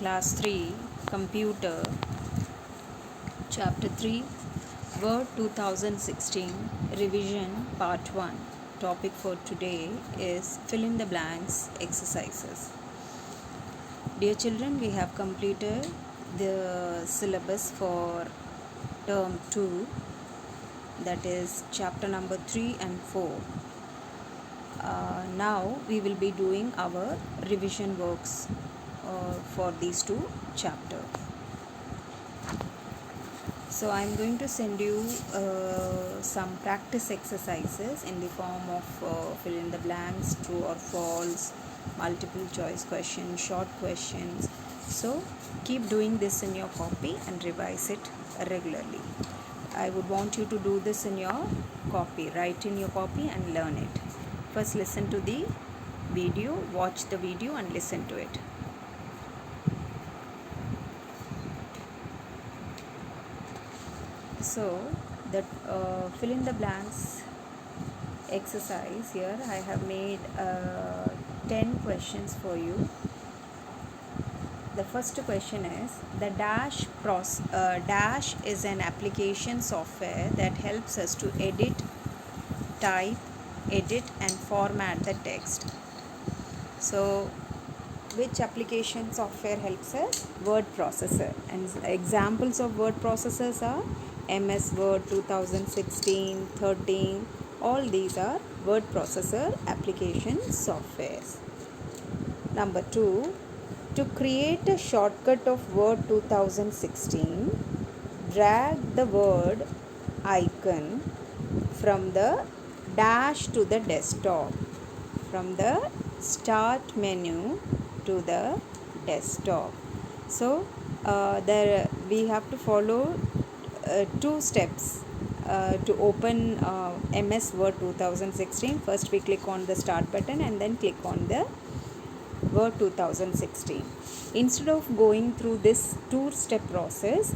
Class 3 Computer Chapter 3 Word 2016 Revision Part 1. Topic for today is fill in the blanks exercises. Dear children, we have completed the syllabus for term 2, that is chapter number 3 and 4. Now we will be doing our revision works for these two chapters. So I am going to send you some practice exercises in the form of fill in the blanks, true or false, multiple choice questions, short questions. So keep doing this in your copy and revise it regularly. I would want you to do this in your copy. Write in your copy and learn it. First listen to the video, watch the video and listen to it. So the fill in the blanks exercise, here I have made 10 questions for you. The first question is, the dash is an application software that helps us to type, edit and format the text. So which application software helps us? Word processor. And examples of word processors are MS Word 2016, 13. All these are word processor application softwares. Number 2, to create a shortcut of Word 2016, drag the word icon from the dash to the desktop, from the start menu to the desktop. So there we have to follow two steps to open MS Word 2016. First we click on the start button and then click on the Word 2016. Instead of going through this two-step process,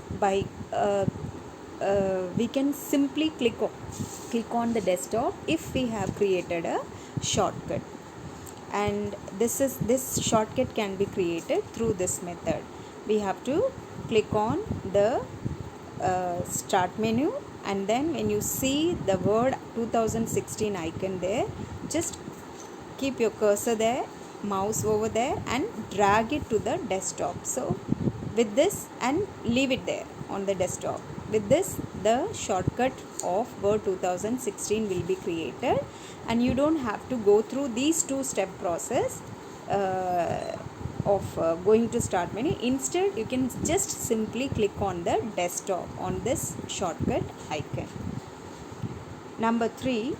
we can simply click on the desktop if we have created a shortcut. And this shortcut can be created through this method. We have to click on the start menu, and then when you see the Word 2016 icon there, just keep your cursor there, mouse over there and drag it to the desktop. So with this, and leave it there on the desktop. With this, the shortcut of Word 2016 will be created, and you don't have to go through these two-step process of going to start menu. Instead, you can just simply click on the desktop on this shortcut icon. Number 3,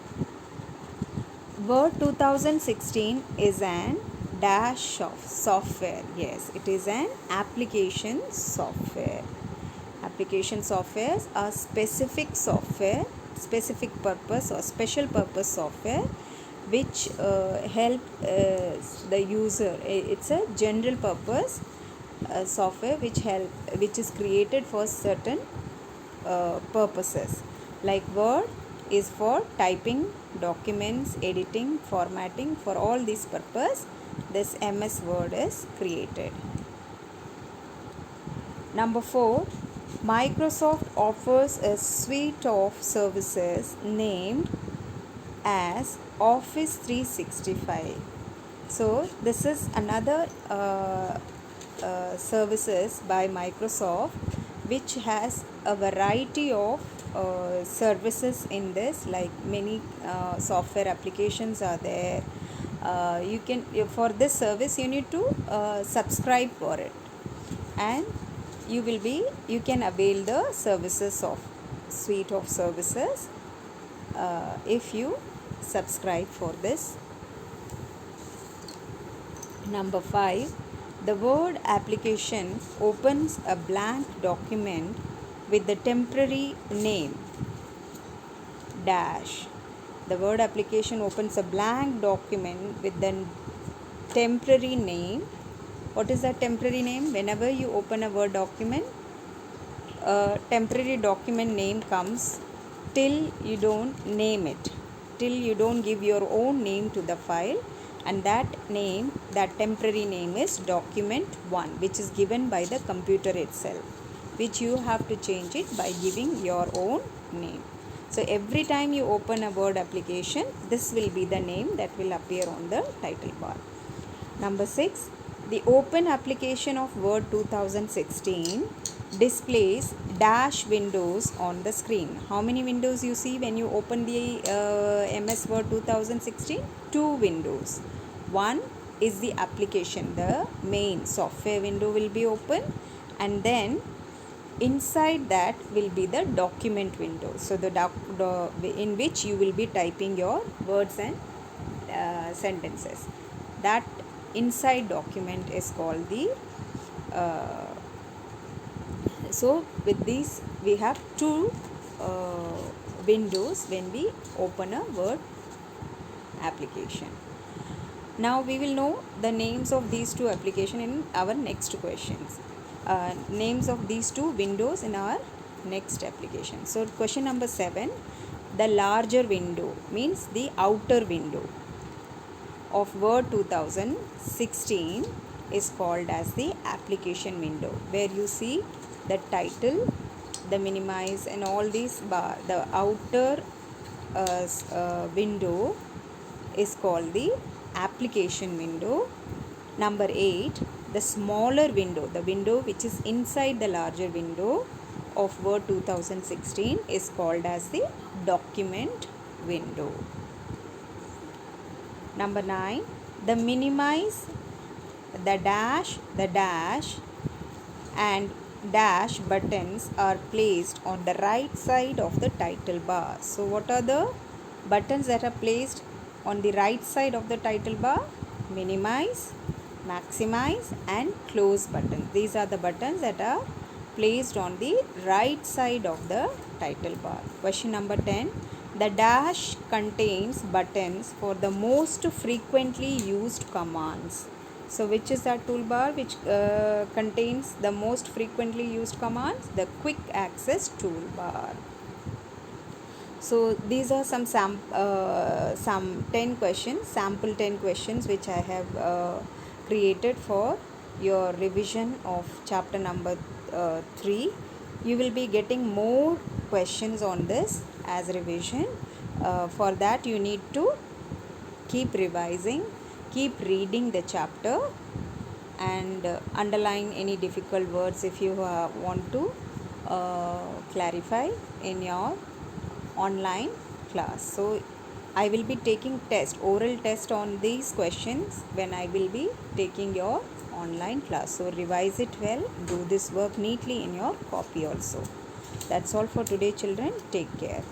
Word 2016 is an dash of software. Yes, it is an application software. Application softwares are specific software, specific purpose or special purpose software which help the user. It's a general purpose software which is created for certain purposes. Like Word is for typing documents, editing, formatting. For all these purpose, this MS Word is created. Number 4, Microsoft offers a suite of services named as Office 365. So this is another services by Microsoft which has a variety of services in this. Like many software applications are there. You can, for this service you need to subscribe for it, and you can avail the services of suite of services if you subscribe for this. Number 5, the Word application opens a blank document with the temporary name dash. The Word application opens a blank document with the temporary name. What is that temporary name? Whenever you open a Word document, a temporary document name comes till you don't name it, till you don't give your own name to the file. and that name, that temporary name is document 1, which is given by the computer itself, which you have to change it by giving your own name. So every time you open a Word application, this will be the name that will appear on the title bar. Number 6, the open application of Word 2016 displays dash windows on the screen. How many windows you see when you open the MS Word 2016? 2 windows. One is the application, the main software window will be open, and then inside that will be the document window. So in which you will be typing your words and sentences. That inside document is called the so with these we have 2 windows when we open a Word application. Now we will know the names of these 2 applications in our next questions. Names of these 2 windows in our next application. So question number 7, the larger window means the outer window of Word 2016 is called as the application window, where you see the title, the minimize and all these bar. The outer window is called the application window. Number 8, the smaller window, the window which is inside the larger window of Word 2016 is called as the document window. Number 9, the minimize, the dash and dash buttons are placed on the right side of the title bar. So what are the buttons that are placed on the right side of the title bar? Minimize, maximize and close buttons. These are the buttons that are placed on the right side of the title bar. Question number 10, the dash contains buttons for the most frequently used commands. So which is that toolbar which contains the most frequently used commands? The quick access toolbar. So these are some 10 questions, sample 10 questions which I have created for your revision of chapter number 3. You will be getting more questions on this as revision. For that you need to keep revising, keep reading the chapter and underline any difficult words if you want to clarify in your online class. So I will be taking oral test on these questions when I will be taking your online class. So revise it well, do this work neatly in your copy also. That's all for today, children. Take care.